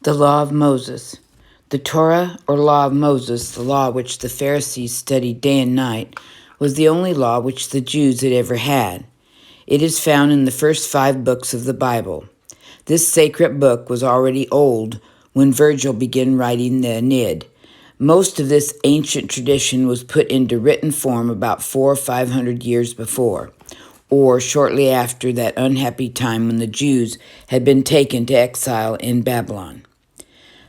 The Law of Moses. The Torah, or Law of Moses, the law which the Pharisees studied day and night, was the only law which the Jews had ever had. It is found in the first 5 books of the Bible. This sacred book was already old when Virgil began writing the Aeneid. Most of this ancient tradition was put into written form about 400 or 500 years before, or shortly after that unhappy time when the Jews had been taken to exile in Babylon.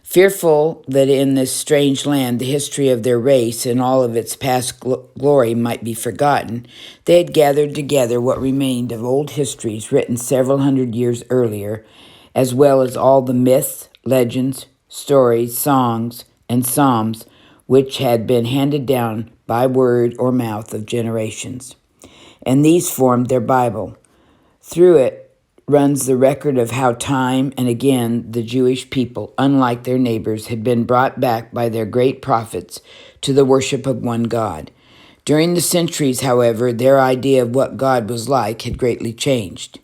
Fearful that in this strange land the history of their race and all of its past glory might be forgotten, they had gathered together what remained of old histories written several hundred years earlier, as well as all the myths, legends, stories, songs, and psalms which had been handed down by word or mouth of generations. And these formed their Bible. Through it runs the record of how time and again the Jewish people, unlike their neighbors, had been brought back by their great prophets to the worship of one God. During the centuries, however, their idea of what God was like had greatly changed.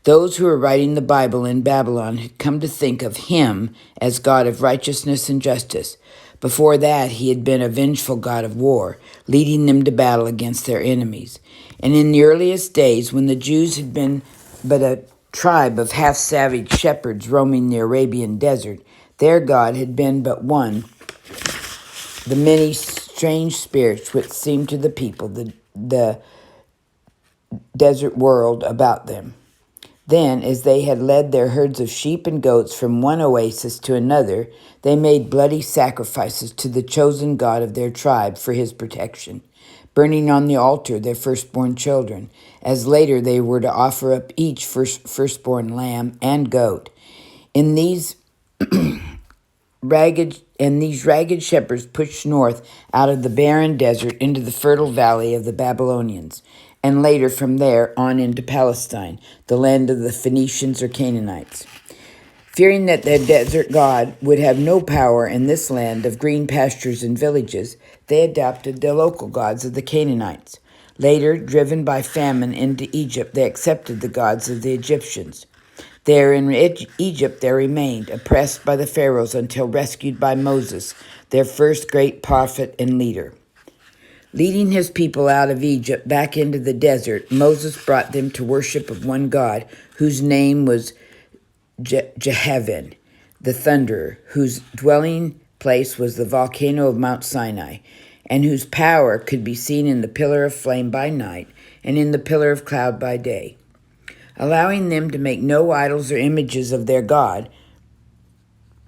Those who were writing the Bible in Babylon had come to think of him as God of righteousness and justice. Before that, he had been a vengeful God of war, leading them to battle against their enemies. And in the earliest days, when the Jews had been but a tribe of half-savage shepherds roaming the Arabian desert, their God had been but one, the many strange spirits which seemed to the people the desert world about them. Then, as they had led their herds of sheep and goats from one oasis to another, they made bloody sacrifices to the chosen God of their tribe for his protection, burning on the altar their firstborn children, as later they were to offer up each firstborn lamb and goat. In these ragged shepherds pushed north out of the barren desert into the fertile valley of the Babylonians, and later from there on into Palestine, the land of the Phoenicians or Canaanites. Fearing that their desert god would have no power in this land of green pastures and villages, they adopted the local gods of the Canaanites. Later, driven by famine into Egypt, they accepted the gods of the Egyptians. There in Egypt they remained, oppressed by the pharaohs until rescued by Moses, their first great prophet and leader. Leading his people out of Egypt back into the desert, Moses brought them to worship of one God, whose name was Jehovah, the Thunderer, whose dwelling place was the volcano of Mount Sinai, and whose power could be seen in the pillar of flame by night and in the pillar of cloud by day. Allowing them to make no idols or images of their God,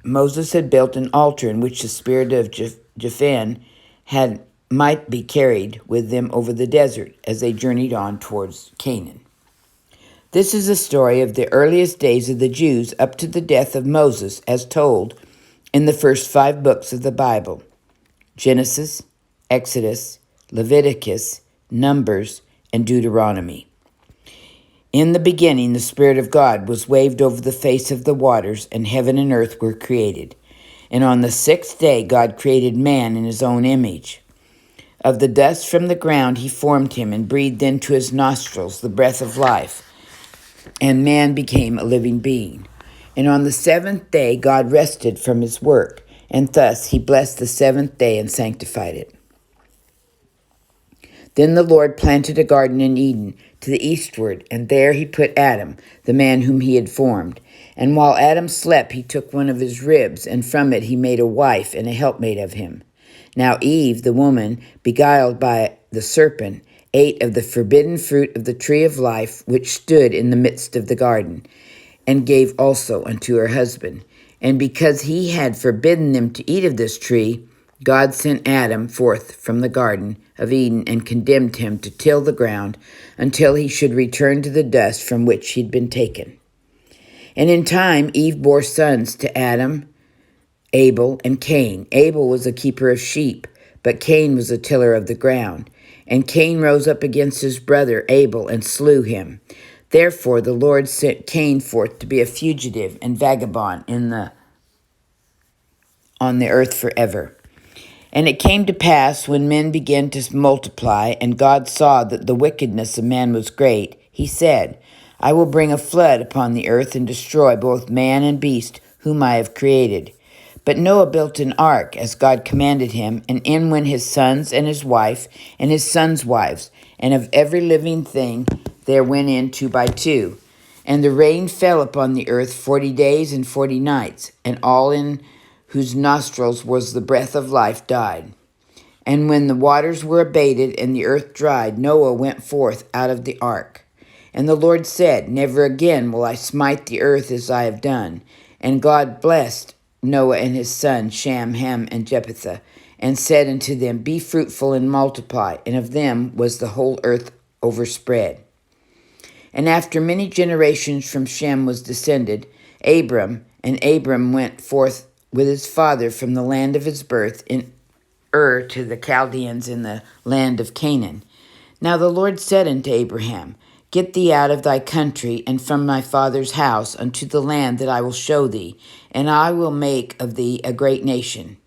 Moses had built an altar in which the spirit of Jehovah might be carried with them over the desert as they journeyed on towards Canaan. This is a story of the earliest days of the Jews up to the death of Moses, as told in the first 5 books of the Bible: Genesis, Exodus, Leviticus, Numbers, and Deuteronomy. In the beginning, the Spirit of God was waved over the face of the waters, and heaven and earth were created. And on the 6th day, God created man in his own image. Of the dust from the ground he formed him and breathed into his nostrils the breath of life, and man became a living being. And on the 7th day God rested from his work, and thus he blessed the 7th day and sanctified it. Then the Lord planted a garden in Eden to the eastward, and there he put Adam, the man whom he had formed. And while Adam slept, he took one of his ribs, and from it he made a wife and a helpmate of him. Now Eve, the woman, beguiled by the serpent, ate of the forbidden fruit of the tree of life which stood in the midst of the garden, and gave also unto her husband. And because he had forbidden them to eat of this tree, God sent Adam forth from the garden of Eden and condemned him to till the ground until he should return to the dust from which he'd been taken. And in time Eve bore sons to Adam, Abel, and Cain. Abel was a keeper of sheep, but Cain was a tiller of the ground. And Cain rose up against his brother Abel and slew him. Therefore the Lord sent Cain forth to be a fugitive and vagabond on the earth forever. And it came to pass, when men began to multiply, and God saw that the wickedness of man was great, he said, I will bring a flood upon the earth and destroy both man and beast whom I have created. But Noah built an ark, as God commanded him, and in went his sons and his wife and his sons' wives, and of every living thing there went in 2 by 2. And the rain fell upon the earth 40 days and 40 nights, and all in whose nostrils was the breath of life died. And when the waters were abated and the earth dried, Noah went forth out of the ark. And the Lord said, Never again will I smite the earth as I have done. And God blessed Noah and his sons, Shem, Ham, and Japheth, and said unto them, Be fruitful and multiply. And of them was the whole earth overspread. And after many generations from Shem was descended Abram, and Abram went forth with his father from the land of his birth in Ur to the Chaldeans in the land of Canaan. Now the Lord said unto Abraham, Get thee out of thy country and from thy father's house unto the land that I will show thee, and I will make of thee a great nation.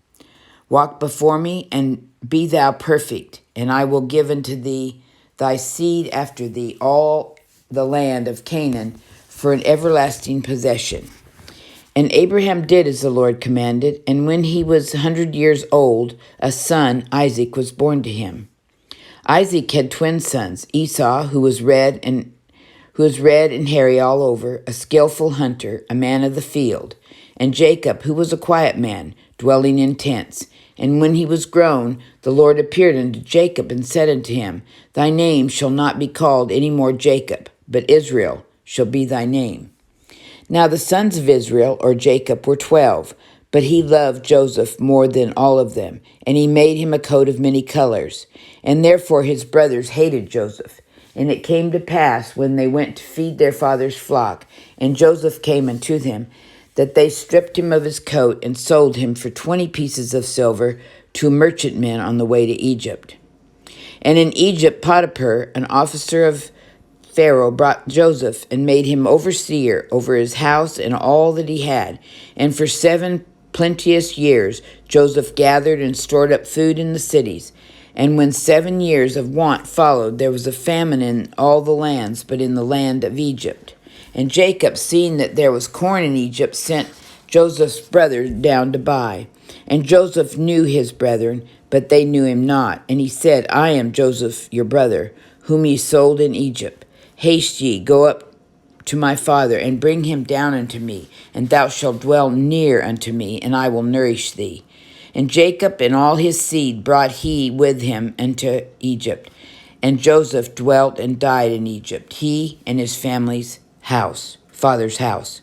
Walk before me, and be thou perfect, and I will give unto thee thy seed after thee all the land of Canaan for an everlasting possession. And Abraham did as the Lord commanded, and when he was 100 years old, a son, Isaac, was born to him. Isaac had twin sons, Esau, who was red and hairy all over, a skillful hunter, a man of the field, and Jacob, who was a quiet man, dwelling in tents. And when he was grown, the Lord appeared unto Jacob and said unto him, Thy name shall not be called any more Jacob, but Israel shall be thy name. Now the sons of Israel, or Jacob, were 12, but he loved Joseph more than all of them, and he made him a coat of many colors. And therefore his brothers hated Joseph. And it came to pass, when they went to feed their father's flock, and Joseph came unto them, that they stripped him of his coat and sold him for 20 pieces of silver to merchantmen on the way to Egypt. And in Egypt Potiphar, an officer of Pharaoh, brought Joseph and made him overseer over his house and all that he had. And for 7 plenteous years Joseph gathered and stored up food in the cities. And when 7 years of want followed, there was a famine in all the lands, but in the land of Egypt. And Jacob, seeing that there was corn in Egypt, sent Joseph's brothers down to buy. And Joseph knew his brethren, but they knew him not. And he said, I am Joseph your brother, whom ye sold in Egypt. Haste ye, go up to my father, and bring him down unto me, and thou shalt dwell near unto me, and I will nourish thee. And Jacob and all his seed brought he with him into Egypt. And Joseph dwelt and died in Egypt, he and his father's house.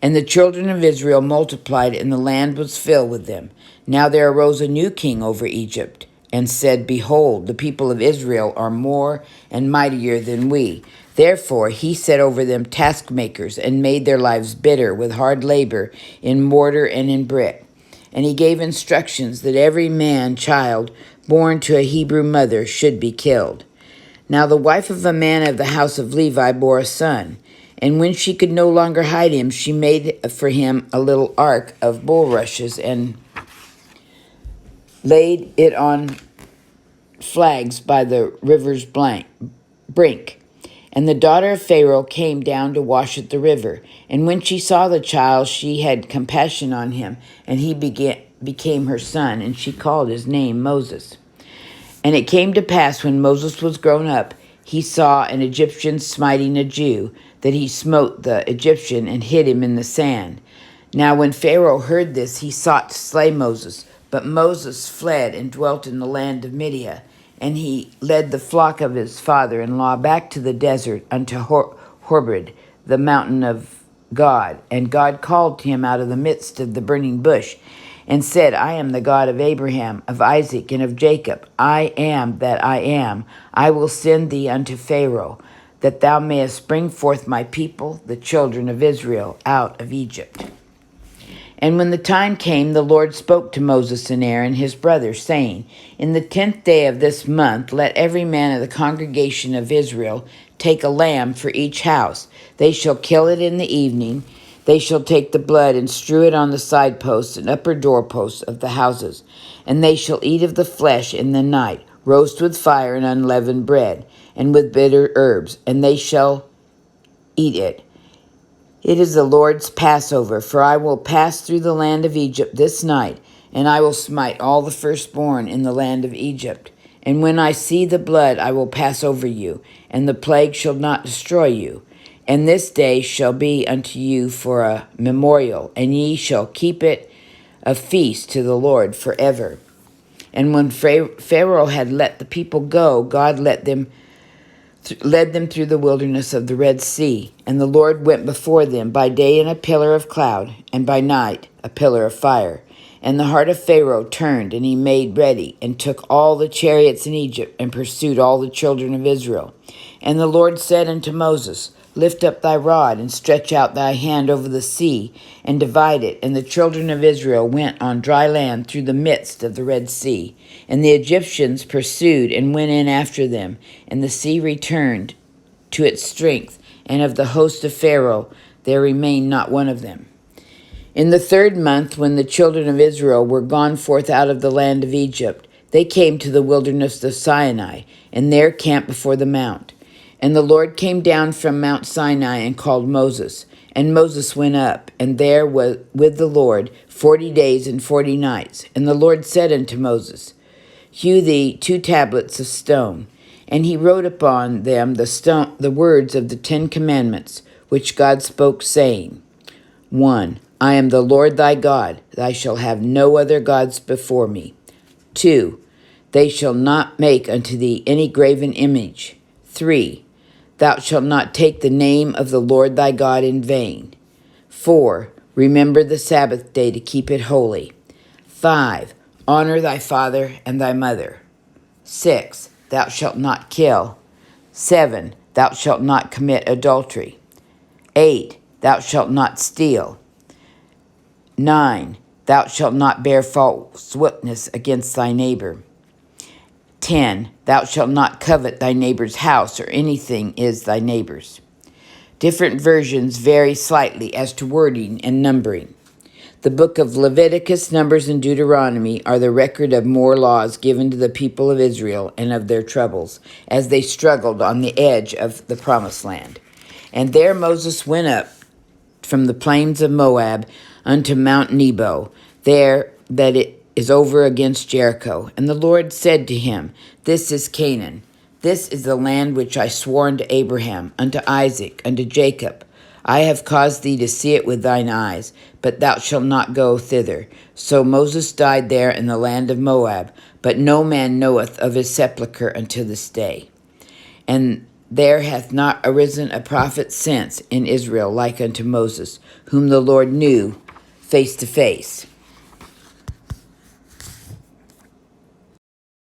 And the children of Israel multiplied, and the land was filled with them. Now there arose a new king over Egypt, and said, Behold, the people of Israel are more and mightier than we. Therefore he set over them taskmakers, and made their lives bitter with hard labor in mortar and in brick. And he gave instructions that every man child born to a Hebrew mother should be killed. Now the wife of a man of the house of Levi bore a son, and when she could no longer hide him, she made for him a little ark of bulrushes, and laid it on flags by the river's brink. And the daughter of Pharaoh came down to wash at the river. And when she saw the child, she had compassion on him, and he became her son, and she called his name Moses. And it came to pass, when Moses was grown up, he saw an Egyptian smiting a Jew, that he smote the Egyptian and hid him in the sand. Now when Pharaoh heard this, he sought to slay Moses, but Moses fled and dwelt in the land of Midian. And he led the flock of his father-in-law back to the desert unto Horeb, the mountain of God. And God called to him out of the midst of the burning bush, and said, I am the God of Abraham, of Isaac, and of Jacob. I am that I am. I will send thee unto Pharaoh, that thou mayest bring forth my people, the children of Israel, out of Egypt. And when the time came, the Lord spoke to Moses and Aaron his brothers, saying, In the 10th day of this month, let every man of the congregation of Israel take a lamb for each house. They shall kill it in the evening. They shall take the blood and strew it on the side posts and upper doorposts of the houses. And they shall eat of the flesh in the night, roast with fire and unleavened bread, and with bitter herbs, and they shall eat it. It is the Lord's Passover, for I will pass through the land of Egypt this night, and I will smite all the firstborn in the land of Egypt. And when I see the blood, I will pass over you, and the plague shall not destroy you. And this day shall be unto you for a memorial, and ye shall keep it a feast to the Lord forever. And when Pharaoh had let the people go, God led them through the wilderness of the Red Sea. And the Lord went before them by day in a pillar of cloud, and by night a pillar of fire. And the heart of Pharaoh turned, and he made ready, and took all the chariots in Egypt, and pursued all the children of Israel. And the Lord said unto Moses, Lift up thy rod, and stretch out thy hand over the sea, and divide it. And the children of Israel went on dry land through the midst of the Red Sea. And the Egyptians pursued and went in after them, and the sea returned to its strength, and of the host of Pharaoh there remained not one of them. In the 3rd month, when the children of Israel were gone forth out of the land of Egypt, they came to the wilderness of Sinai, and there camped before the mount. And the Lord came down from Mount Sinai and called Moses. And Moses went up, and there was with the Lord 40 days and 40 nights. And the Lord said unto Moses, Hew thee 2 tablets of stone. And he wrote upon them the words of the 10 commandments, which God spoke, saying, 1. I am the Lord thy God. Thou shalt have no other gods before me. 2. They shall not make unto thee any graven image. 3. Thou shalt not take the name of the Lord thy God in vain. 4. Remember the Sabbath day to keep it holy. 5. Honor thy father and thy mother. 6. Thou shalt not kill. 7. Thou shalt not commit adultery. 8. Thou shalt not steal. 9. Thou shalt not bear false witness against thy neighbor. 10. Thou shalt not covet thy neighbor's house, or anything is thy neighbor's. Different versions vary slightly as to wording and numbering. The book of Leviticus, Numbers, and Deuteronomy are the record of more laws given to the people of Israel and of their troubles, as they struggled on the edge of the promised land. And there Moses went up from the plains of Moab unto Mount Nebo, there that it is over against Jericho. And the Lord said to him, This is Canaan. This is the land which I swore unto Abraham, unto Isaac, unto Jacob. I have caused thee to see it with thine eyes, but thou shalt not go thither. So Moses died there in the land of Moab, but no man knoweth of his sepulchre unto this day. And there hath not arisen a prophet since in Israel like unto Moses, whom the Lord knew face to face.